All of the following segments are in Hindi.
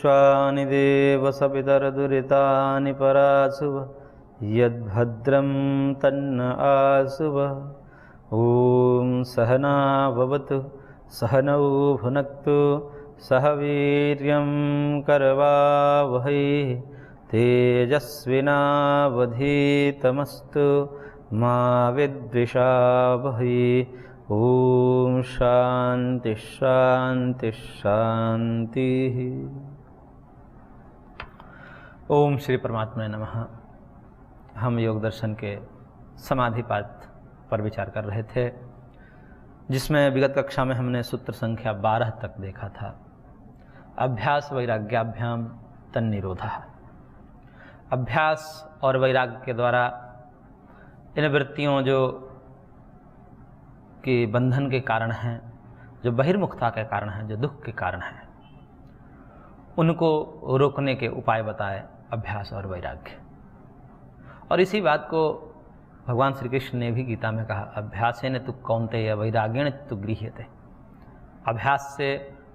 विश्वानि देव सपितरदुरितानि परासुव यद्भद्रं तन्न आसुव। ॐ सहना भवतु सहनौ भुनक्तु सह वीर्यं करवावहै तेजस्विनावधीतमस्तु मा विद्विषावहै। ओम शांति शांति शांति। ओम श्री परमात्मा नमः। हम योग दर्शन के समाधिपात पर विचार कर रहे थे, जिसमें विगत कक्षा में हमने सूत्र संख्या 12 तक देखा था। अभ्यास वैराग्याभ्याम तन्निरोधः। अभ्यास और वैराग्य के द्वारा इन वृत्तियों जो कि बंधन के कारण हैं, जो बहिर्मुखता के कारण हैं, जो दुख के कारण हैं, उनको रोकने के उपाय बताए अभ्यास और वैराग्य। और इसी बात को भगवान श्री कृष्ण ने भी गीता में कहा, अभ्यासेन तु कौन्तेय वैराग्येण तु गृह्यते। अभ्यास से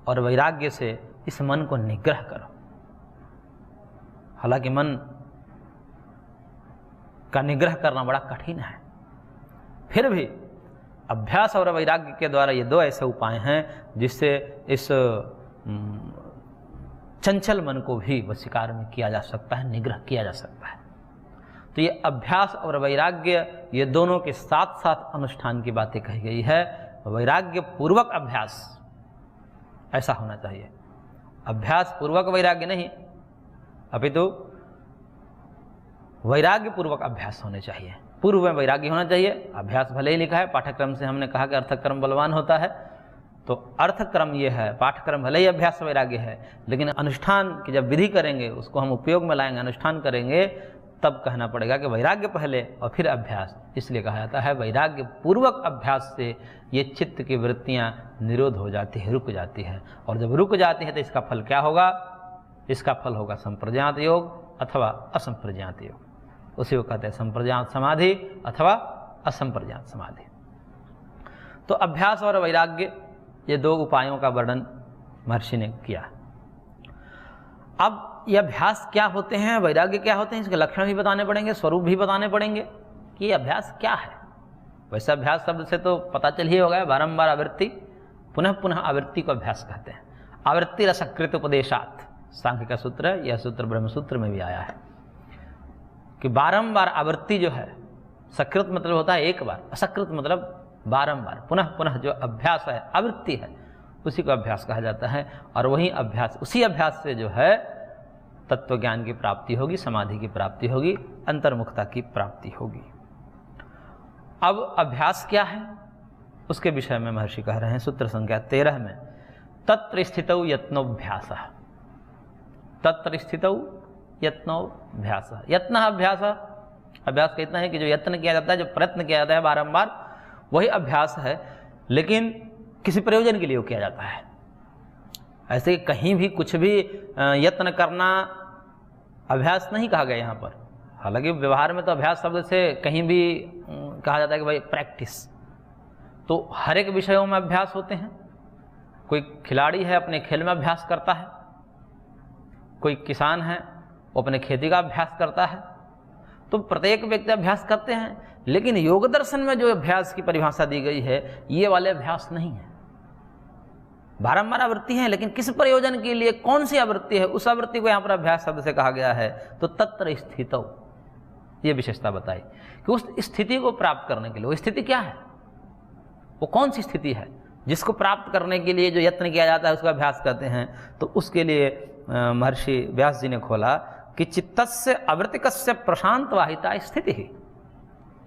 और वैराग्य से इस मन को निग्रह करो। हालांकि मन का निग्रह करना बड़ा कठिन है, फिर भी अभ्यास और वैराग्य के द्वारा ये दो ऐसे उपाय हैं जिससे इस चंचल मन को भी वशीकार में किया जा सकता है, निग्रह किया जा सकता है। तो ये अभ्यास और वैराग्य, ये दोनों के साथ साथ अनुष्ठान की बातें कही गई है। वैराग्य पूर्वक अभ्यास ऐसा होना चाहिए, अभ्यास पूर्वक वैराग्य नहीं, अपितु वैराग्य पूर्वक अभ्यास होने चाहिए। पूर्व में वैराग्य होना चाहिए। अभ्यास भले ही लिखा है, पाठ्यक्रम से हमने कहा कि अर्थक्रम बलवान होता है, तो अर्थक्रम ये है, पाठ्यक्रम भले ही अभ्यास वैराग्य है, लेकिन अनुष्ठान की जब विधि करेंगे, उसको हम उपयोग में लाएंगे, अनुष्ठान करेंगे, तब कहना पड़ेगा कि वैराग्य पहले और फिर अभ्यास। इसलिए कहा जाता है वैराग्य पूर्वक अभ्यास से ये चित्त की वृत्तियाँ निरोध हो जाती है, रुक जाती है। और जब रुक जाती है तो इसका फल क्या होगा? इसका फल होगा संप्रज्ञात योग अथवा असंप्रज्ञात योग। उसी को कहते हैं संप्रज्ञात समाधि अथवा असंप्रज्ञात समाधि। तो अभ्यास और वैराग्य, ये दो उपायों का वर्णन महर्षि ने किया। अब ये अभ्यास क्या होते हैं, वैराग्य क्या होते हैं, इसके लक्षण भी बताने पड़ेंगे, स्वरूप भी बताने पड़ेंगे कि ये अभ्यास क्या है। वैसे अभ्यास शब्द से तो पता चल ही हो गया, बारंबार आवृत्ति, पुनः पुनः आवृत्ति को अभ्यास कहते हैं। आवृत्ति रसकृत उपदेशात्, सांख्य का सूत्र है, यह सूत्र ब्रह्मसूत्र में भी आया है कि बारंबार आवृत्ति जो है, सकृत मतलब होता है एक बार, असकृत मतलब बारंबार, पुनः पुनः जो अभ्यास है, आवृत्ति है, उसी को अभ्यास कहा जाता है। और वही अभ्यास, उसी अभ्यास से जो है तत्व ज्ञान की प्राप्ति होगी, समाधि की प्राप्ति होगी, अंतर्मुखता की प्राप्ति होगी। अब अभ्यास क्या है, उसके विषय में महर्षि कह रहे हैं सूत्र संख्या 13 में, तत्र स्थितौ यत्नोऽभ्यासः। तत्र स्थितौ यत्नोऽभ्यासः। यत्न अभ्यास, अभ्यास का इतना है कि जो यत्न किया जाता है, जो प्रयत्न किया जाता है बारंबार, वही अभ्यास है, लेकिन किसी प्रयोजन के लिए किया जाता है। ऐसे कहीं भी कुछ भी यत्न करना अभ्यास नहीं कहा गया यहाँ पर। हालांकि व्यवहार में तो अभ्यास शब्द से कहीं भी कहा जाता है कि भाई प्रैक्टिस, तो हर एक विषयों में अभ्यास होते हैं। कोई खिलाड़ी है अपने खेल में अभ्यास करता है, कोई किसान है वो अपने खेती का अभ्यास करता है, तो प्रत्येक व्यक्ति अभ्यास करते हैं। लेकिन योग दर्शन में जो अभ्यास की परिभाषा दी गई है, ये वाले अभ्यास नहीं है। बारंबार आवृत्ति है, लेकिन किस प्रयोजन के लिए, कौन सी आवृत्ति है, उस आवृत्ति को यहाँ पर अभ्यास शब्द से कहा गया है। तो तत्र स्थितौ, ये विशेषता बताई कि उस स्थिति को प्राप्त करने के लिए, वो स्थिति क्या है, वो कौन सी स्थिति है जिसको प्राप्त करने के लिए जो यत्न किया जाता है उसका अभ्यास करते हैं। तो उसके लिए महर्षि व्यास जी ने खोला कि चित्तस्य अवृत्तिकस्य प्रशांत वाहिता स्थिति ही।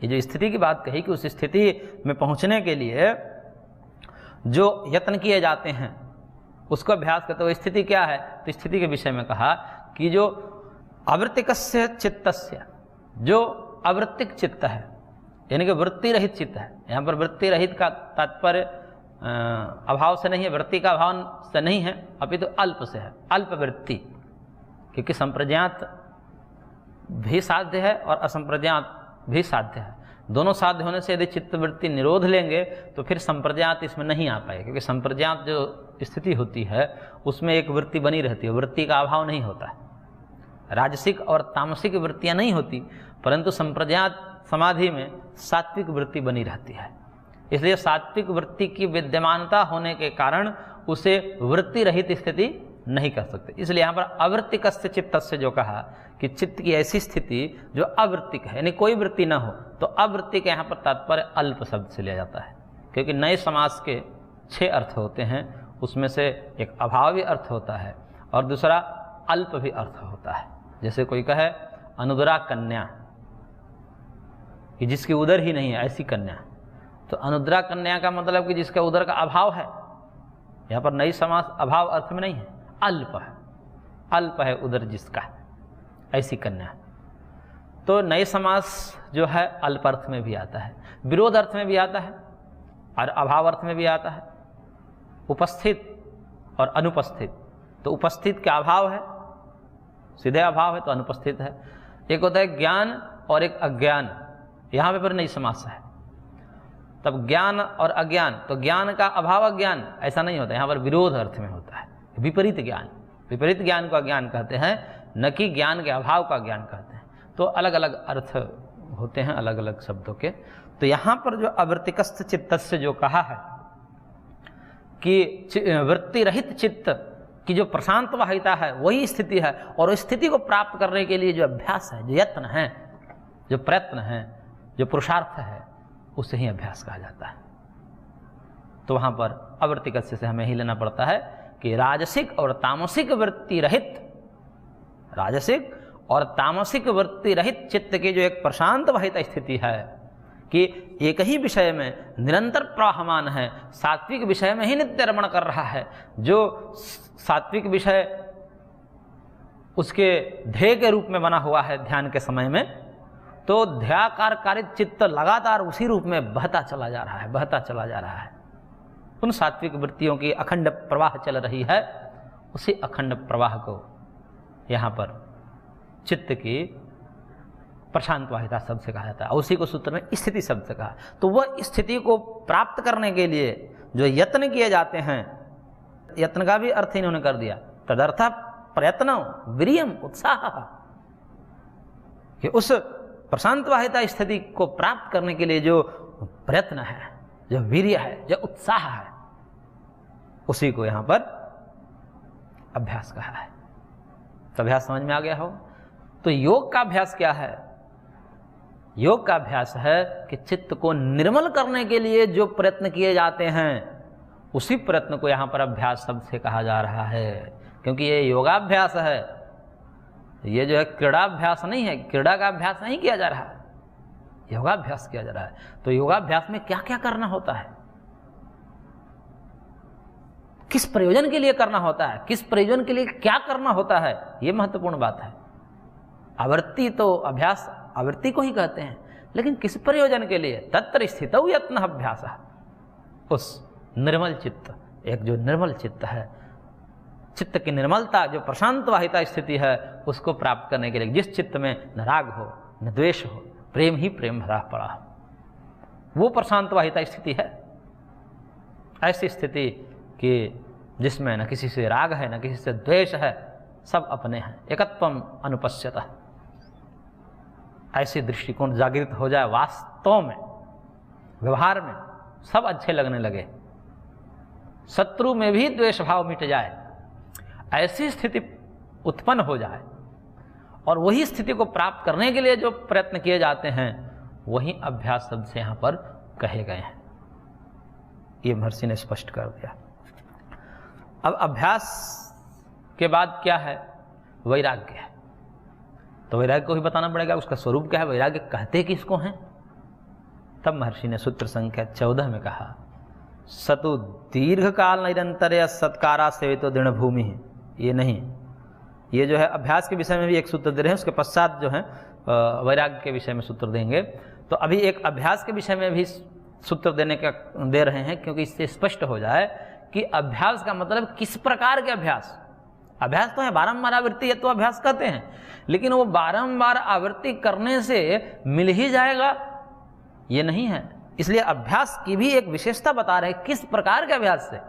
ये जो स्थिति की बात कही कि उस स्थिति में पहुंचने के लिए जो यत्न किए जाते हैं उसको अभ्यास करते हुए स्थिति क्या है, तो स्थिति के विषय में कहा कि जो अवृत्तिकस्य चित्तस्य, जो अवृत्तिक चित्त है, यानी कि वृत्ति रहित चित्त है। यहाँ पर वृत्ति रहित का तात्पर्य अभाव से नहीं है, वृत्ति का अभाव से नहीं है, अपितु तो अल्प से है, अल्प वृत्ति। क्योंकि संप्रज्ञात भी साध्य है और असंप्रज्ञात भी साध्य है। दोनों साध्य होने से यदि चित्तवृत्ति निरोध लेंगे तो फिर संप्रज्ञात इसमें नहीं आ पाए, क्योंकि संप्रज्ञात जो स्थिति होती है उसमें एक वृत्ति बनी रहती है, वृत्ति का अभाव नहीं होता है। राजसिक और तामसिक वृत्तियां नहीं होती, परंतु संप्रज्ञात समाधि में सात्विक वृत्ति बनी रहती है। इसलिए सात्विक वृत्ति की विद्यमानता होने के कारण उसे वृत्ति रहित स्थिति नहीं कर सकते। इसलिए यहाँ पर अवृत्तिकस्य चित्तस्य जो कहा कि चित्त की ऐसी स्थिति जो अवृत्तिक है, यानी कोई वृत्ति न हो, तो अवृत्तिक यहाँ पर तात्पर्य अल्प शब्द से लिया जाता है, क्योंकि नए समास के 6 अर्थ होते हैं, उसमें से एक अभावी अर्थ होता है और दूसरा अल्प भी अर्थ होता है। जैसे कोई कहे अनुदरा कन्या, कि जिसकी उदर ही नहीं है ऐसी कन्या, तो अनुद्रा कन्या का मतलब कि जिसका उदर का अभाव है। यहाँ पर नई समास अभाव अर्थ में नहीं है, अल्प है, अल्प है उदर जिसका, ऐसी कन्या। तो नई समास जो है अल्प अर्थ में भी आता है, विरोध अर्थ में भी आता है और अभाव अर्थ में भी आता है। उपस्थित और अनुपस्थित, तो उपस्थित का अभाव है, सीधे अभाव है तो अनुपस्थित है। एक होता है ज्ञान और एक अज्ञान, यहाँ पर नई समास है। तब ज्ञान और अज्ञान, तो ज्ञान का अभाव अज्ञान ऐसा नहीं होता, यहाँ पर विरोध अर्थ में होता है। विपरीत ज्ञान, विपरीत ज्ञान को अज्ञान कहते हैं, न कि ज्ञान के अभाव का ज्ञान कहते हैं। तो अलग अलग अर्थ होते हैं अलग अलग शब्दों के। तो यहाँ पर जो अवृत्तिकस्थ चित्तस्य जो कहा है कि वृत्ति रहित चित्त की जो प्रशांत वाहिता है वही स्थिति है, और उस स्थिति को प्राप्त करने के लिए जो अभ्यास है, जो यत्न है, जो प्रयत्न है, जो पुरुषार्थ है, उसे ही अभ्यास कहा जाता है। तो वहाँ पर अवृत्तिकस्य से हमें ही लेना पड़ता है कि राजसिक और तामसिक वृत्ति रहित, राजसिक और तामसिक वृत्ति रहित चित्त की जो एक प्रशांत वाहित स्थिति है कि एक ही विषय में निरंतर प्रवाहमान है, सात्विक विषय में ही नित्य रमण कर रहा है। जो सात्विक विषय उसके ध्येय के रूप में बना हुआ है ध्यान के समय में, तो ध्याकार कारित चित्त लगातार उसी रूप में बहता चला जा रहा है, बहता चला जा रहा है। उन सात्विक वृत्तियों की अखंड प्रवाह चल रही है, उसी अखंड प्रवाह को यहाँ पर चित्त की प्रशांत वाहिता शब्द से कहा जाता है, उसी को सूत्र में स्थिति शब्द से कहा। तो वह स्थिति को प्राप्त करने के लिए जो यत्न किए जाते हैं, यत्न का भी अर्थ इन्होंने कर दिया, तदर्थ प्रयत्न वीर्यम उत्साह, कि उस प्रशांत वाहिता स्थिति को प्राप्त करने के लिए जो प्रयत्न है, जो वीर्य है, जो उत्साह है, उसी को यहां पर अभ्यास कहा है। तो अभ्यास समझ में आ गया हो। तो योग का अभ्यास क्या है? योग का अभ्यास है कि चित्त को निर्मल करने के लिए जो प्रयत्न किए जाते हैं, उसी प्रयत्न को यहां पर अभ्यास शब्द से कहा जा रहा है, क्योंकि ये योगाभ्यास है, ये जो है क्रीड़ाभ्यास नहीं है, क्रीड़ा का अभ्यास नहीं किया जा रहा है, योगाभ्यास किया जा रहा है। तो योगाभ्यास में क्या क्या करना होता है, किस प्रयोजन के लिए करना होता है, किस प्रयोजन के लिए क्या करना होता है, ये महत्वपूर्ण बात है। आवृत्ति तो अभ्यास आवृत्ति को ही कहते हैं, लेकिन किस प्रयोजन के लिए? तत्र स्थितौ यत्न अभ्यास, उस निर्मल चित्त, एक जो निर्मल चित्त है, चित्त की निर्मलता, जो प्रशांत वाहिता स्थिति है, उसको प्राप्त करने के लिए, जिस चित्त में न राग हो न द्वेष हो, प्रेम ही प्रेम भरा पड़ा हो, वो प्रशांत वाहिता स्थिति है। ऐसी स्थिति कि जिसमें न किसी से राग है न किसी से द्वेष है, सब अपने हैं, एकत्वम अनुपश्यतः। ऐसी दृष्टिकोण जागृत हो जाए, वास्तव में व्यवहार में सब अच्छे लगने लगे, शत्रु में भी द्वेष भाव मिट जाए, ऐसी स्थिति उत्पन्न हो जाए, और वही स्थिति को प्राप्त करने के लिए जो प्रयत्न किए जाते हैं, वही अभ्यास शब्द से यहां पर कहे गए हैं। ये महर्षि ने स्पष्ट कर दिया। अब अभ्यास के बाद क्या है? वैराग्य है। तो वैराग्य को भी बताना पड़ेगा, उसका स्वरूप क्या है, वैराग्य कहते किसको हैं। तब महर्षि ने सूत्र संख्या 14 में कहा, सतु दीर्घ काल निरंतर सत्कारा सेवितो दृढ़ भूमि। ये नहीं, ये जो है अभ्यास के विषय में भी एक सूत्र दे रहे हैं, उसके पश्चात जो है वैराग्य के विषय में सूत्र देंगे। तो अभी एक अभ्यास के विषय में भी सूत्र दे रहे हैं, क्योंकि इससे स्पष्ट हो जाए कि अभ्यास का मतलब किस प्रकार के अभ्यास। अभ्यास तो है बारंबार आवृत्ति, ये तो अभ्यास कहते हैं, लेकिन वो बारंबार आवृत्ति करने से मिल ही जाएगा ये नहीं है। इसलिए अभ्यास की भी एक विशेषता बता रहे किस प्रकार के अभ्यास से।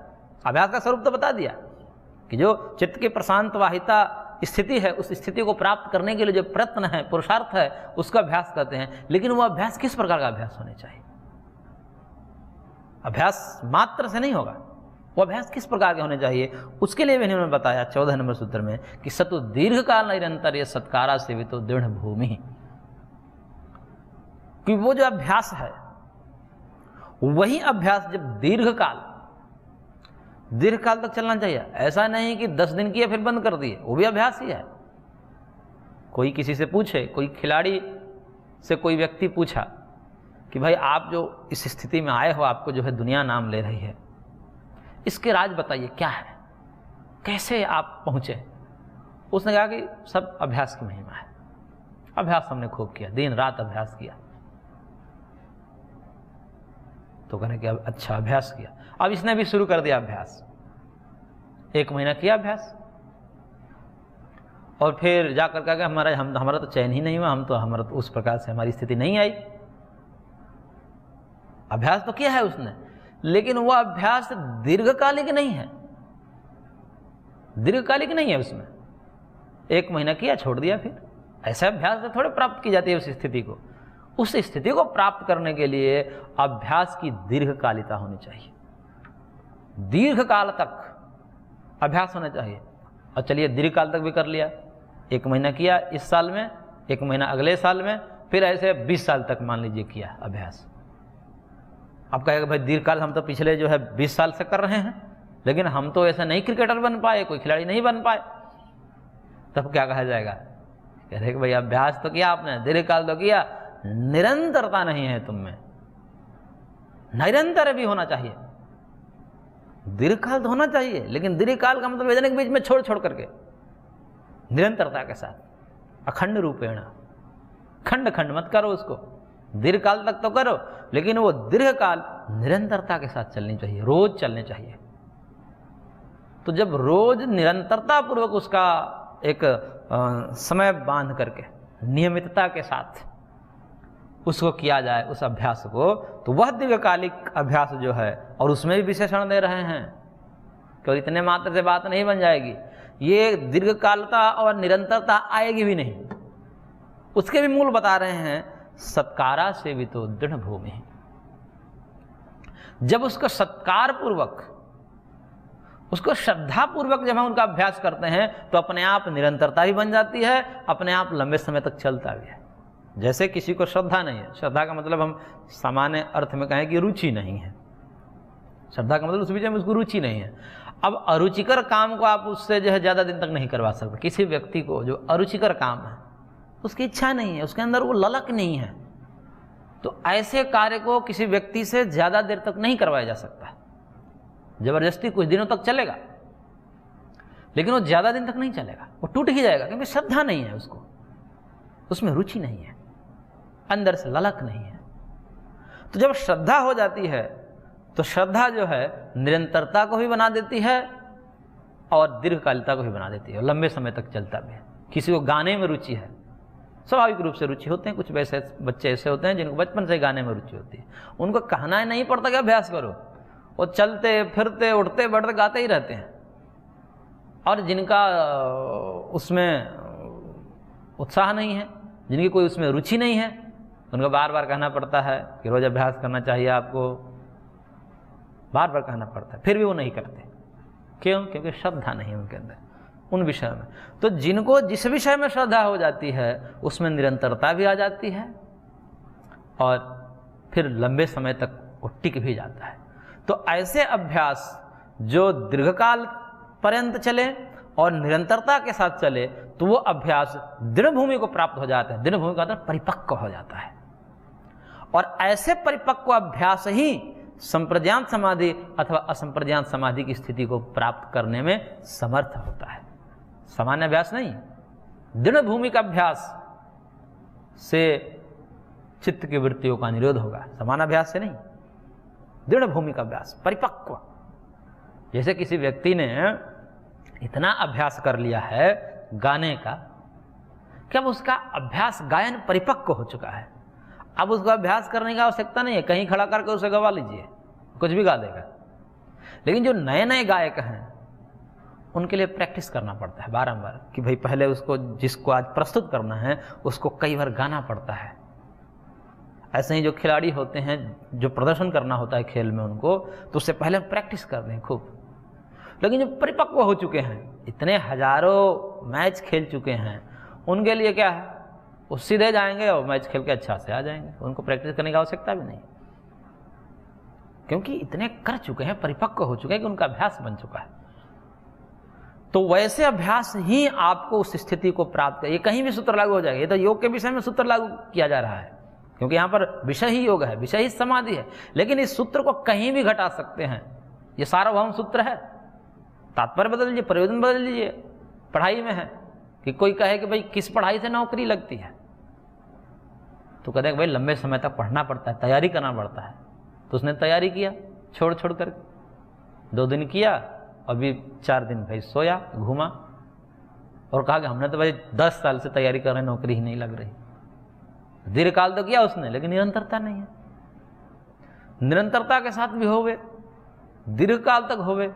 अभ्यास का स्वरूप तो बता दिया कि जो चित्त की प्रशांत वाहिता स्थिति है, उस स्थिति को प्राप्त करने के लिए जो प्रयत्न है, पुरुषार्थ है, उसका अभ्यास करते हैं। लेकिन वो अभ्यास किस प्रकार का अभ्यास होने चाहिए? अभ्यास मात्र से नहीं होगा, वो अभ्यास किस प्रकार के होने चाहिए, उसके लिए भी इन्होंने बताया 14 नंबर सूत्र में कि सतु दीर्घ काल निरंतर ये सत्कारा सेवितो दृढ़ भूमि, कि वो जो अभ्यास है वही अभ्यास जब दीर्घ काल तक चलना चाहिए। ऐसा नहीं कि 10 दिन किए फिर बंद कर दिए, वो भी अभ्यास ही है। कोई किसी से पूछे, कोई खिलाड़ी से कोई व्यक्ति पूछा कि भाई आप जो इस स्थिति में आए हो, आपको जो है दुनिया नाम ले रही है, इसके राज बताइए क्या है, कैसे आप पहुंचे? उसने कहा कि सब अभ्यास की महिमा है, अभ्यास हमने खूब किया, दिन रात अभ्यास किया। तो कहने कि अब अच्छा अभ्यास किया, अब इसने भी शुरू कर दिया अभ्यास। 1 महीना किया अभ्यास और फिर जाकर कहा कि हमारा तो चयन ही नहीं हुआ, हमारा तो उस प्रकार से हमारी स्थिति नहीं आई। अभ्यास तो किया है उसने, लेकिन वह अभ्यास दीर्घकालिक नहीं है, दीर्घकालिक नहीं है उसमें। 1 महीना किया, छोड़ दिया। फिर ऐसा अभ्यास से थोड़े प्राप्त की जाती है उस स्थिति को। उस स्थिति को प्राप्त करने के लिए अभ्यास की दीर्घकालिकता होनी चाहिए, दीर्घकाल तक अभ्यास होना चाहिए। और चलिए दीर्घकाल तक भी कर लिया, 1 महीना किया इस साल में, 1 महीना अगले साल में, फिर ऐसे 20 साल तक मान लीजिए किया अभ्यास। अब कहेगा भाई दीर्घकाल हम तो पिछले जो है 20 साल से कर रहे हैं, लेकिन हम तो ऐसा नहीं क्रिकेटर बन पाए, कोई खिलाड़ी नहीं बन पाए। तब क्या कहा जाएगा? कह रहे कि भाई अभ्यास तो किया आपने, दीर्घकाल तो किया, निरंतरता नहीं है तुम में। निरंतर भी होना चाहिए, दीर्घकाल तो होना चाहिए, लेकिन दीर्घकाल का मतलब के बीच में छोड़ छोड़ करके, निरंतरता के साथ, अखंड रूपेण, खंड खंड मत करो उसको। दीर्घकाल तक तो करो, लेकिन वो दीर्घकाल निरंतरता के साथ चलनी चाहिए, रोज चलने चाहिए। तो जब रोज निरंतरता पूर्वक उसका एक समय बांध करके नियमितता के साथ उसको किया जाए उस अभ्यास को, तो वह दीर्घकालिक अभ्यास जो है, और उसमें भी विशेषण दे रहे हैं कि इतने मात्र से बात नहीं बन जाएगी, ये दीर्घकालता और निरंतरता आएगी भी नहीं। उसके भी मूल बता रहे हैं, सत्कारा से भी तो दृढ़ भूमि। जब उसको सत्कार पूर्वक, उसको श्रद्धा पूर्वक जब हम उनका अभ्यास करते हैं, तो अपने आप निरंतरता भी बन जाती है, अपने आप लंबे समय तक चलता भी है। जैसे किसी को श्रद्धा नहीं है, श्रद्धा का मतलब हम सामान्य अर्थ में कहें कि रुचि नहीं है, श्रद्धा का मतलब उस विषय में उसको रुचि नहीं है। अब अरुचिकर काम को आप उससे जो है ज़्यादा दिन तक नहीं करवा सकते। किसी व्यक्ति को जो अरुचिकर काम है, उसकी इच्छा नहीं है, उसके अंदर वो ललक नहीं है, तो ऐसे कार्य को किसी व्यक्ति से ज़्यादा देर तक नहीं करवाया जा सकता। जबरदस्ती कुछ दिनों तक चलेगा, लेकिन वो ज़्यादा दिन तक नहीं चलेगा, वो टूट ही जाएगा, क्योंकि श्रद्धा नहीं है उसको, उसमें रुचि नहीं है, अंदर से ललक नहीं है। तो जब श्रद्धा हो जाती है, तो श्रद्धा जो है निरंतरता को भी बना देती है और दीर्घकालिकता को भी बना देती है, और लंबे समय तक चलता भी है। किसी को गाने में रुचि है, स्वाभाविक रूप से रुचि होते हैं, कुछ वैसे बच्चे ऐसे होते हैं जिनको बचपन से गाने में रुचि होती है, उनको कहना ही नहीं पड़ता कि अभ्यास करो, वो चलते फिरते उठते बैठते गाते ही रहते हैं। और जिनका उसमें उत्साह नहीं है, जिनकी कोई उसमें रुचि नहीं है, उनको बार बार कहना पड़ता है कि रोज अभ्यास करना चाहिए आपको, बार बार कहना पड़ता है, फिर भी वो नहीं करते। क्यों? क्योंकि श्रद्धा नहीं है उनके अंदर उन विषय में। तो जिनको जिस विषय में श्रद्धा हो जाती है, उसमें निरंतरता भी आ जाती है और फिर लंबे समय तक वो टिक भी जाता है। तो ऐसे अभ्यास जो दीर्घकाल पर्यंत चले और निरंतरता के साथ चले, तो वो अभ्यास दृढ़ भूमि को प्राप्त हो जाता है। दृढ़ भूमि का मतलब परिपक्व हो जाता है, और ऐसे परिपक्व अभ्यास ही संप्रज्ञात समाधि अथवा असंप्रज्ञात समाधि की स्थिति को प्राप्त करने में समर्थ होता है। सामान्य अभ्यास नहीं, दृढ़ भूमि का अभ्यास से चित्त की वृत्तियों का निरोध होगा, सामान्य अभ्यास से नहीं। दृढ़ भूमि का अभ्यास, परिपक्व। जैसे किसी व्यक्ति ने इतना अभ्यास कर लिया है गाने का कि अब उसका अभ्यास गायन परिपक्व हो चुका है, अब उसको अभ्यास करने की आवश्यकता नहीं है, कहीं खड़ा करके उसे गवा लीजिए, कुछ भी गा देगा। लेकिन जो नए नए गायक हैं उनके लिए प्रैक्टिस करना पड़ता है बारंबार, कि भाई पहले उसको, जिसको आज प्रस्तुत करना है उसको कई बार गाना पड़ता है। ऐसे ही जो खिलाड़ी होते हैं, जो प्रदर्शन करना होता है खेल में उनको, तो उससे पहले प्रैक्टिस कर दें खूब। लेकिन जो परिपक्व हो चुके हैं, इतने हजारों मैच खेल चुके हैं, उनके लिए क्या है, वो सीधे जाएंगे और मैच खेल के अच्छा से आ जाएंगे, उनको प्रैक्टिस करने की आवश्यकता भी नहीं, क्योंकि इतने कर चुके हैं, परिपक्व हो चुके हैं कि उनका अभ्यास बन चुका है। तो वैसे अभ्यास ही आपको उस स्थिति को प्राप्त कर, ये कहीं भी सूत्र लागू हो जाएगा। ये तो योग के विषय में सूत्र लागू किया जा रहा है, क्योंकि यहाँ पर विषय ही योग है, विषय ही समाधि है। लेकिन इस सूत्र को कहीं भी घटा सकते हैं, ये सार्वभौम सूत्र है। तात्पर्य बदल लीजिए, प्रयोजन बदल लीजिए। पढ़ाई में है कि कोई कहे कि भाई किस पढ़ाई से नौकरी लगती है, तो कहते हैं भाई लंबे समय तक पढ़ना पड़ता है, तैयारी करना पड़ता है। तो उसने तैयारी किया छोड़ छोड़ कर, 2 दिन किया, अभी 4 दिन भाई सोया, घूमा और कहा कि हमने तो भाई 10 साल से तैयारी कर रहे हैं, नौकरी ही नहीं लग रही। दीर्घकाल तो किया उसने, लेकिन निरंतरता नहीं है। निरंतरता के साथ भी होवे, दीर्घकाल तक होवे,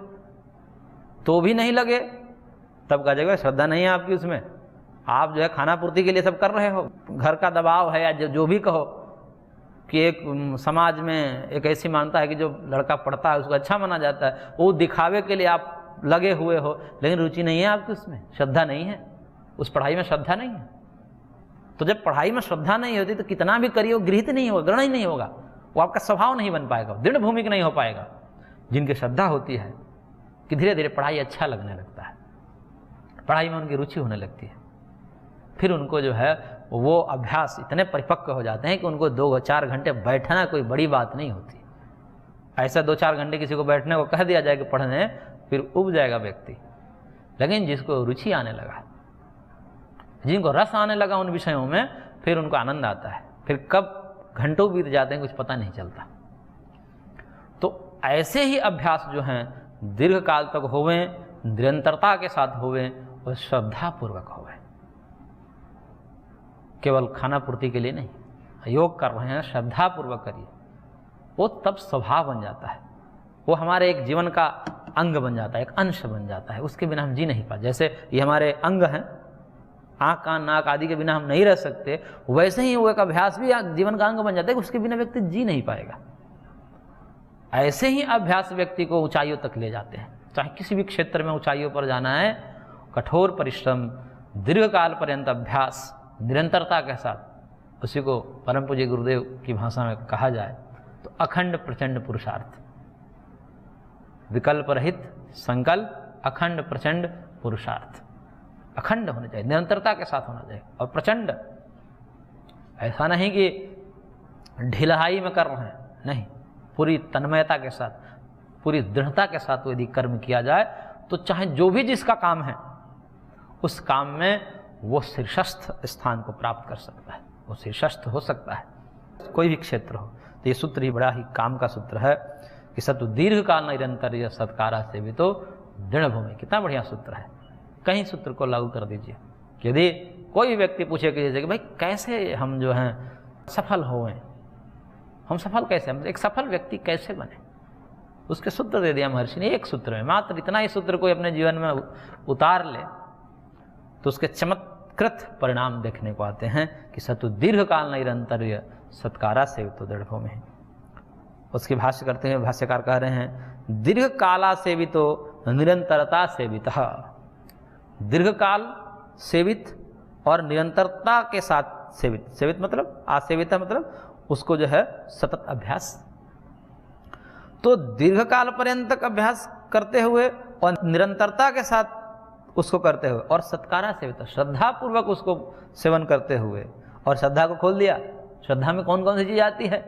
तो भी नहीं लगे, तब कहा जाएगा श्रद्धा नहीं है आपकी उसमें। आप जो है खाना पूर्ति के लिए सब कर रहे हो, घर का दबाव है या जो भी कहो, कि एक समाज में एक ऐसी मानता है कि जो लड़का पढ़ता है उसको अच्छा माना जाता है, वो दिखावे के लिए आप लगे हुए हो, लेकिन रुचि नहीं है आपकी उसमें, श्रद्धा नहीं है, उस पढ़ाई में श्रद्धा नहीं है। तो जब पढ़ाई में श्रद्धा नहीं होती तो कितना भी करिए वो गृहित नहीं होगा, ग्रहण ही नहीं होगा, वो आपका स्वभाव नहीं बन पाएगा, दृढ़ भूमिक नहीं हो पाएगा। जिनकी श्रद्धा होती है कि धीरे धीरे पढ़ाई अच्छा लगने लगता है, पढ़ाई में उनकी रुचि होने लगती है, फिर उनको जो है वो अभ्यास इतने परिपक्व हो जाते हैं कि उनको 2-4 घंटे बैठना कोई बड़ी बात नहीं होती। ऐसा 2-4 घंटे किसी को बैठने को कह दिया जाए कि पढ़ने, फिर उब जाएगा व्यक्ति। लेकिन जिसको रुचि आने लगा, जिनको रस आने लगा उन विषयों में, फिर उनको आनंद आता है, फिर कब घंटों बीत जाते हैं कुछ पता नहीं चलता। तो ऐसे ही अभ्यास जो हैं दीर्घ काल तक होवे, निरंतरता के साथ होवे और श्रद्धापूर्वक होवे, केवल खाना पूर्ति के लिए नहीं। योग कर रहे हैं श्रद्धापूर्वक करिए, वो तब स्वभाव बन जाता है, वो हमारे एक जीवन का अंग बन जाता है, एक अंश बन जाता है, उसके बिना हम जी नहीं पाते। जैसे ये हमारे अंग हैं, आँख कान नाक आदि के बिना हम नहीं रह सकते, वैसे ही वो एक अभ्यास भी जीवन का अंग बन जाता है कि उसके बिना व्यक्ति जी नहीं पाएगा। ऐसे ही अभ्यास व्यक्ति को ऊंचाइयों तक ले जाते हैं। चाहे किसी भी क्षेत्र में ऊंचाइयों पर जाना है, कठोर परिश्रम, दीर्घकाल पर्यंत अभ्यास, निरंतरता के साथ, उसी को परम पूज्य गुरुदेव की भाषा में कहा जाए तो अखंड प्रचंड पुरुषार्थ, विकल्प रहित संकल्प, अखंड प्रचंड पुरुषार्थ। अखंड होना चाहिए, निरंतरता के साथ होना चाहिए और प्रचंड। ऐसा नहीं कि ढिलाई में कर रहे हैं, नहीं, पूरी तन्मयता के साथ, पूरी दृढ़ता के साथ यदि कर्म किया जाए तो चाहे जो भी जिसका काम है उस काम में वो शीर्षस्थ स्थान को प्राप्त कर सकता है, वो शीर्षस्थ हो सकता है, कोई भी क्षेत्र हो। तो ये सूत्र ही बड़ा ही काम का सूत्र है कि सतु दीर्घ काल निरंतर यह सत्कारा से भी तो दृढ़ भूमि। कितना बढ़िया सूत्र है, कहीं सूत्र को लागू कर दीजिए। यदि कोई व्यक्ति पूछे कि भाई कैसे हम जो हैं सफल हों, हम सफल कैसे, हम एक सफल व्यक्ति कैसे बने, उसके सूत्र दे दिया महर्षि ने एक सूत्र में। मात्र इतना ही सूत्र कोई अपने जीवन में उतार ले तो उसके चमत्कृत परिणाम देखने को आते हैं कि सतु दीर्घ काल निरंतर सत्कारा से तो दृढ़ भूमि। उसकी भाष्य करते हैं, भाष्यकार कह रहे हैं दीर्घ काला सेवित तो निरंतरता सेवित। दीर्घ काल सेवित और निरंतरता के साथ सेवित, सेवित मतलब आसेवित मतलब उसको जो है सतत अभ्यास। तो दीर्घ काल पर्यंत तक अभ्यास करते हुए और निरंतरता के साथ उसको करते हुए और सत्कारा सेवित, श्रद्धा पूर्वक उसको सेवन करते हुए। और श्रद्धा को खोल दिया, श्रद्धा में कौन कौन सी चीज आती है,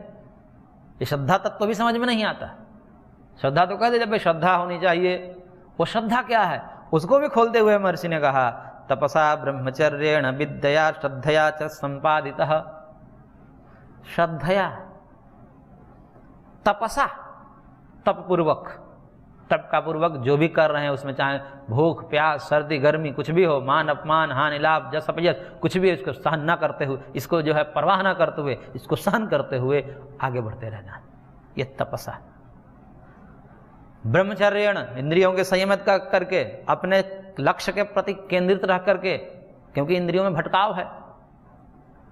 ये श्रद्धा तत्व तो भी समझ में नहीं आता। श्रद्धा तो कह दे जब भाई श्रद्धा होनी चाहिए, वो श्रद्धा क्या है उसको भी खोलते हुए महर्षि ने कहा तपसा ब्रह्मचर्येण विद्या श्रद्धया च संपादितः। श्रद्धया, तपसा, तप पूर्वक, तब का पूर्वक जो भी कर रहे हैं उसमें चाहे भूख प्यास सर्दी गर्मी कुछ भी हो, मान अपमान हानि लाभ जस अपयस कुछ भी, इसको सहन ना करते हुए, इसको जो है परवाह ना करते हुए, इसको सहन करते हुए आगे बढ़ते रहना, ये तपस्या। ब्रह्मचर्य इंद्रियों के संयमित करके अपने लक्ष्य के प्रति केंद्रित रह करके, क्योंकि इंद्रियों में भटकाव है।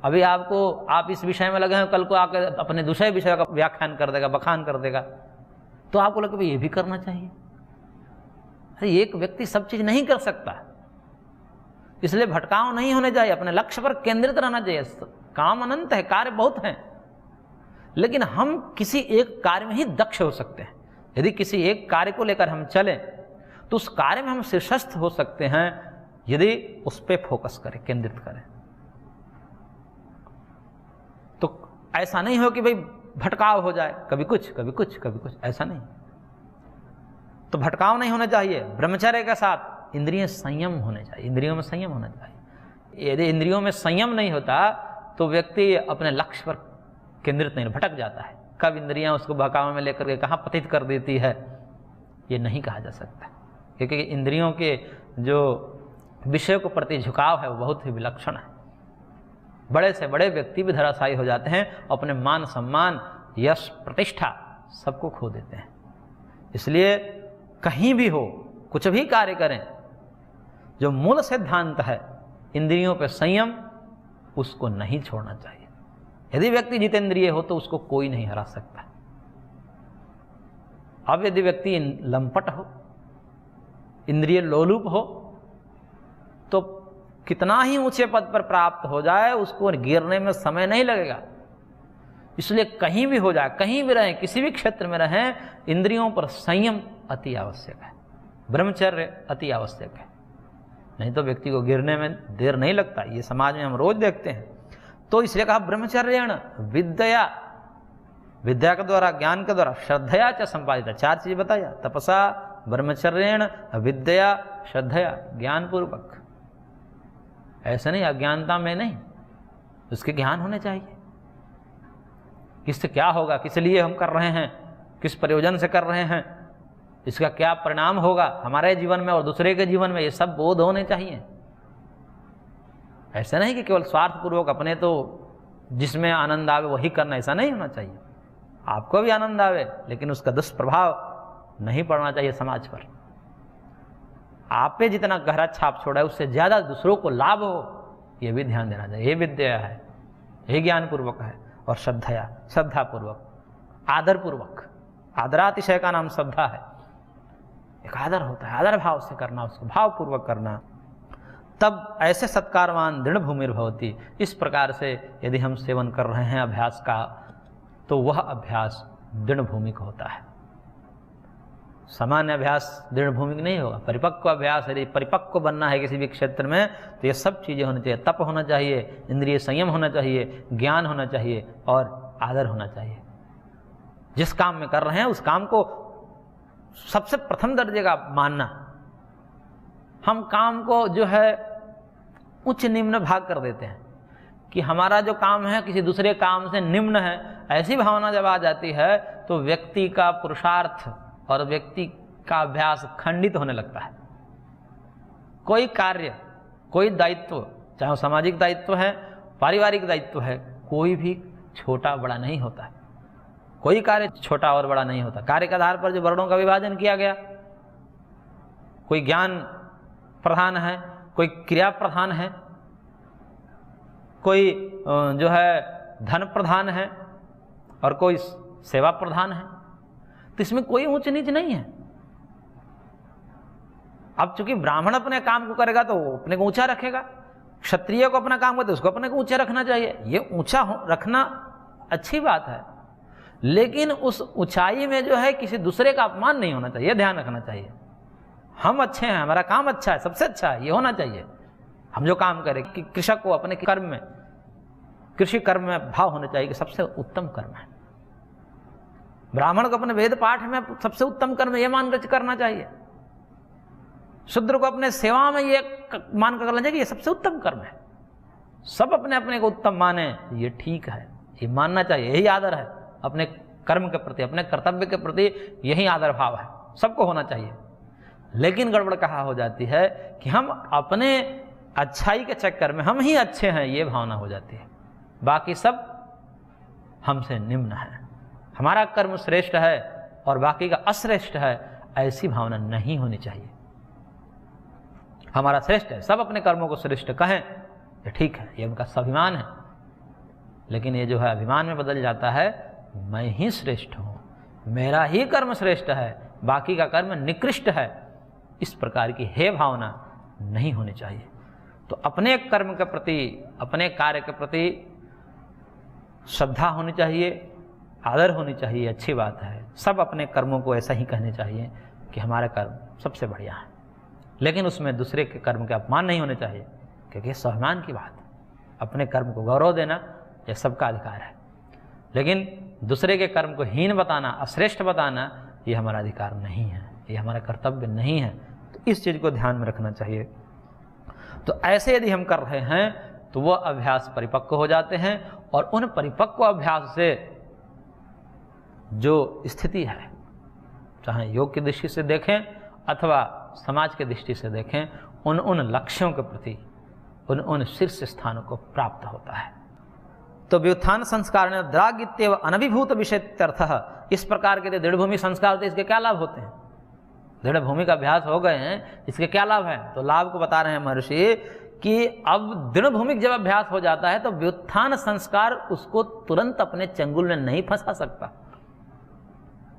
अभी आप इस विषय में लगे हैं, कल को आकर अपने दूसरे विषय का व्याख्यान कर देगा, बखान कर देगा, तो आपको लगे ये भी करना चाहिए। अरे एक व्यक्ति सब चीज नहीं कर सकता, इसलिए भटकाव नहीं होने चाहिए, अपने लक्ष्य पर केंद्रित रहना चाहिए। काम अनंत है, कार्य बहुत हैं, लेकिन हम किसी एक कार्य में ही दक्ष हो सकते हैं। यदि किसी एक कार्य को लेकर हम चलें तो उस कार्य में हम शीर्षस्थ हो सकते हैं, यदि उस पर फोकस करें, केंद्रित करें। तो ऐसा नहीं हो कि भाई भटकाव हो जाए, कभी कुछ कभी कुछ कभी कुछ, ऐसा नहीं। तो भटकाव नहीं होना चाहिए। ब्रह्मचर्य के साथ इंद्रिय संयम होने चाहिए, इंद्रियों में संयम होना चाहिए। यदि इंद्रियों में संयम नहीं होता तो व्यक्ति अपने लक्ष्य पर केंद्रित नहीं, भटक जाता है। कब इंद्रियां उसको बहकावे में लेकर के कहाँ पतित कर देती है, ये नहीं कहा जा सकता, क्योंकि इंद्रियों के जो विषय को प्रति झुकाव है वो बहुत ही विलक्षण है। बड़े से बड़े व्यक्ति भी धराशायी हो जाते हैं, अपने मान सम्मान यश प्रतिष्ठा सबको खो देते हैं। इसलिए कहीं भी हो, कुछ भी कार्य करें, जो मूल सिद्धांत है इंद्रियों पर संयम, उसको नहीं छोड़ना चाहिए। यदि व्यक्ति जितेंद्रिय हो तो उसको कोई नहीं हरा सकता। अब यदि व्यक्ति लंपट हो, इंद्रिय लोलुप हो, तो कितना ही ऊंचे पद पर प्राप्त हो जाए, उसको गिरने में समय नहीं लगेगा। इसलिए कहीं भी हो जाए, कहीं भी रहें, किसी भी क्षेत्र में रहें, इंद्रियों पर संयम अति आवश्यक है, ब्रह्मचर्य अति आवश्यक है। नहीं तो व्यक्ति को गिरने में देर नहीं लगता। ये समाज में हम रोज देखते हैं। तो इसलिए कहा ब्रह्मचर्येण विद्या, विद्या के द्वारा, ज्ञान के द्वारा, श्रद्धया च संपादिता, चार चीज बताया, तपसा, ब्रह्मचर्येण, विद्या, श्रद्धया, ज्ञान पूर्वक। ऐसा नहीं अज्ञानता में नहीं, उसके ज्ञान होने चाहिए। किससे क्या होगा, किस लिए हम कर रहे हैं, किस प्रयोजन से कर रहे हैं, इसका क्या परिणाम होगा हमारे जीवन में और दूसरे के जीवन में, ये सब बोध होने चाहिए। ऐसा नहीं कि केवल स्वार्थपूर्वक अपने तो जिसमें आनंद आवे वही करना, ऐसा नहीं होना चाहिए। आपको भी आनंद आवे, लेकिन उसका दुष्प्रभाव नहीं पड़ना चाहिए समाज पर। आप पे जितना गहरा छाप छोड़ा है, उससे ज्यादा दूसरों को लाभ हो, यह भी ध्यान देना चाहिए। ये विद्या है, ये ज्ञान पूर्वक है। और श्रद्धया, श्रद्धा पूर्वक, आदर पूर्वक, आदरातिशय का नाम श्रद्धा है। एक आदर होता है, आदर भाव से करना, उसको भाव पूर्वक करना, तब ऐसे सत्कारवान दृढ़ भूमिर्भवति। इस प्रकार से यदि हम सेवन कर रहे हैं अभ्यास का, तो वह अभ्यास दृढ़ भूमिक होता है। सामान्य अभ्यास दृढ़ भूमिक नहीं होगा। परिपक्व अभ्यास, यदि परिपक्व बनना है किसी भी क्षेत्र में, तो ये सब चीजें होनी चाहिए। तप होना चाहिए, इंद्रिय संयम होना चाहिए, ज्ञान होना चाहिए और आदर होना चाहिए। जिस काम में कर रहे हैं उस काम को सबसे प्रथम दर्जे का मानना। हम काम को जो है उच्च निम्न भाग कर देते हैं कि हमारा जो काम है किसी दूसरे काम से निम्न है। ऐसी भावना जब आ जाती है तो व्यक्ति का पुरुषार्थ और व्यक्ति का अभ्यास खंडित होने लगता है। कोई कार्य, कोई दायित्व, चाहे वो सामाजिक दायित्व है, पारिवारिक दायित्व है, कोई भी छोटा बड़ा नहीं होता है। कोई कार्य छोटा और बड़ा नहीं होता। कार्य के आधार पर जो वर्णों का विभाजन किया गया, कोई ज्ञान प्रधान है, कोई क्रिया प्रधान है, कोई जो है धन प्रधान है और कोई सेवा प्रधान है, तो इसमें कोई ऊंच नीच नहीं है। अब चूंकि ब्राह्मण अपने काम को करेगा तो वो अपने को ऊंचा रखेगा, क्षत्रिय को अपना काम करते उसको अपने को ऊंचा रखना चाहिए। ये ऊंचा रखना अच्छी बात है, लेकिन उस ऊंचाई में जो है किसी दूसरे का अपमान नहीं होना चाहिए, ध्यान रखना चाहिए। हम अच्छे हैं, हमारा काम अच्छा है, सबसे अच्छा है, ये होना चाहिए। हम जो काम करें कि कृषक को अपने कर्म में, कृषि कर्म में भाव होना चाहिए कि सबसे उत्तम कर्म है। ब्राह्मण को अपने वेद पाठ में सबसे उत्तम कर्म ये मानकर करना चाहिए। शूद्र को अपने सेवा में ये मानकर करना चाहिए कि ये सबसे उत्तम कर्म है। सब अपने अपने को उत्तम माने, ये ठीक है, ये मानना चाहिए। यही आदर है अपने कर्म के प्रति, अपने कर्तव्य के प्रति, यही आदर भाव है। सबको होना चाहिए। लेकिन गड़बड़ कहाँ हो जाती है कि हम अपने अच्छाई के चक्कर में हम ही अच्छे हैं, ये भावना हो जाती है, बाकी सब हमसे निम्न है, हमारा कर्म श्रेष्ठ है और बाकी का अश्रेष्ठ है, ऐसी भावना नहीं होनी चाहिए। हमारा श्रेष्ठ है, सब अपने कर्मों को श्रेष्ठ कहें, ये ठीक है, ये उनका स्वाभिमान है। लेकिन ये जो है अभिमान में बदल जाता है, मैं ही श्रेष्ठ हूँ, मेरा ही कर्म श्रेष्ठ है, बाकी का कर्म निकृष्ट है, इस प्रकार की हे भावना नहीं होनी चाहिए। तो अपने कर्म के प्रति, अपने कार्य के प्रति श्रद्धा होनी चाहिए, आदर होनी चाहिए, अच्छी बात है। सब अपने कर्मों को ऐसा ही कहने चाहिए कि हमारा कर्म सबसे बढ़िया है, लेकिन उसमें दूसरे के कर्म के अपमान नहीं होने चाहिए, क्योंकि स्वाभिमान की बात है। अपने कर्म को गौरव देना यह सबका अधिकार है, लेकिन दूसरे के कर्म को हीन बताना, अश्रेष्ठ बताना, ये हमारा अधिकार नहीं है, ये हमारा कर्तव्य नहीं है। तो इस चीज़ को ध्यान में रखना चाहिए। तो ऐसे यदि हम कर रहे हैं तो वह अभ्यास परिपक्व हो जाते हैं, और उन परिपक्व अभ्यास से जो स्थिति है, चाहे योग की दृष्टि से देखें अथवा समाज के दृष्टि से देखें, उन लक्ष्यों के प्रति उन शीर्ष स्थानों को प्राप्त होता है। तो व्युत्थान संस्कार ने द्रागित्यव अनभिभूत विषयत्यर्थः, इस प्रकार के दृढ़ भूमि संस्कार होते हैं, इसके क्या लाभ होते हैं? दृढ़ भूमि का अभ्यास हो गए हैं, इसके क्या लाभ हैं? तो लाभ को बता रहे हैं महर्षि कि अब दृढ़ भूमिक जब अभ्यास हो जाता है तो व्युत्थान संस्कार उसको तुरंत अपने चंगुल में नहीं फंसा सकता।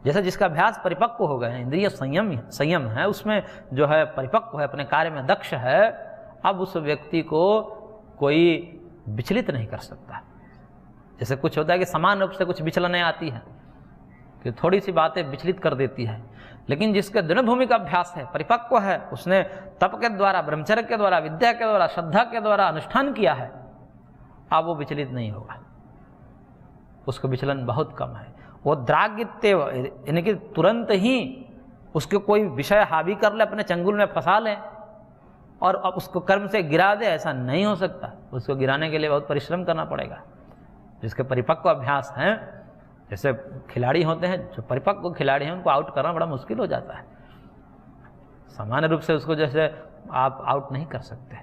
जैसे जिसका अभ्यास परिपक्व हो गए हैं, इंद्रिय संयम है, उसमें जो है परिपक्व है, अपने कार्य में दक्ष है, अब उस व्यक्ति को कोई विचलित नहीं कर सकता। जैसे कुछ होता है कि समान रूप से कुछ विचलनें आती हैं कि थोड़ी सी बातें विचलित कर देती है, लेकिन जिसके दृढ़ भूमि का अभ्यास है, परिपक्व है, उसने तप के द्वारा, ब्रह्मचर्य के द्वारा, विद्या के द्वारा, श्रद्धा के द्वारा अनुष्ठान किया है, अब वो विचलित नहीं होगा, उसको विचलन बहुत कम है। वो द्रागित्य यानी कि तुरंत ही उसके कोई विषय हावी कर ले, अपने चंगुल में फंसा ले और अब उसको कर्म से गिरा दे, ऐसा नहीं हो सकता। उसको गिराने के लिए बहुत परिश्रम करना पड़ेगा। जिसके परिपक्व अभ्यास हैं, जैसे खिलाड़ी होते हैं, जो परिपक्व खिलाड़ी हैं, उनको आउट करना बड़ा मुश्किल हो जाता है। सामान्य रूप से उसको जैसे आप आउट नहीं कर सकते।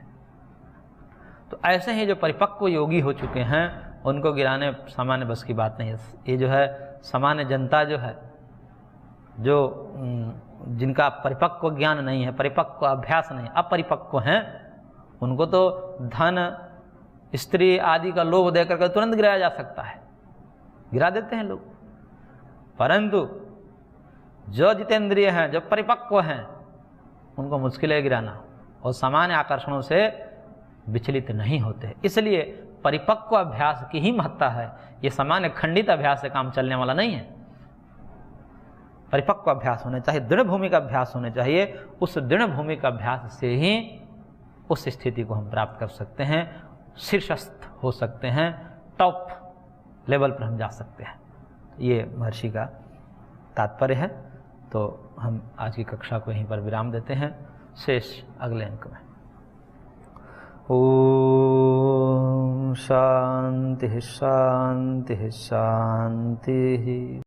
तो ऐसे ही जो परिपक्व योगी हो चुके हैं, उनको गिराने सामान्य बस की बात नहीं है। ये जो है सामान्य जनता जो है, जो जिनका परिपक्व ज्ञान नहीं है, परिपक्व अभ्यास नहीं, अपरिपक्व हैं, उनको तो धन, स्त्री आदि का लोभ देकर के तुरंत गिराया जा सकता है, गिरा देते हैं लोग। परंतु जो जितेंद्रिय हैं, जो परिपक्व हैं, उनको मुश्किल है गिराना, और सामान्य आकर्षणों से विचलित नहीं होते। इसलिए परिपक्व अभ्यास की ही महत्ता है। ये सामान्य खंडित अभ्यास से काम चलने वाला नहीं है। परिपक्व अभ्यास होना चाहिए, दृढ़ भूमि का अभ्यास होना चाहिए। उस दृढ़ भूमि का अभ्यास से ही उस स्थिति को हम प्राप्त कर सकते हैं, शीर्षस्थ हो सकते हैं, टॉप लेवल पर हम जा सकते हैं। ये महर्षि का तात्पर्य है। तो हम आज की कक्षा को यहीं पर विराम देते हैं, शेष अगले अंक में। ओम शांति शांति शांति।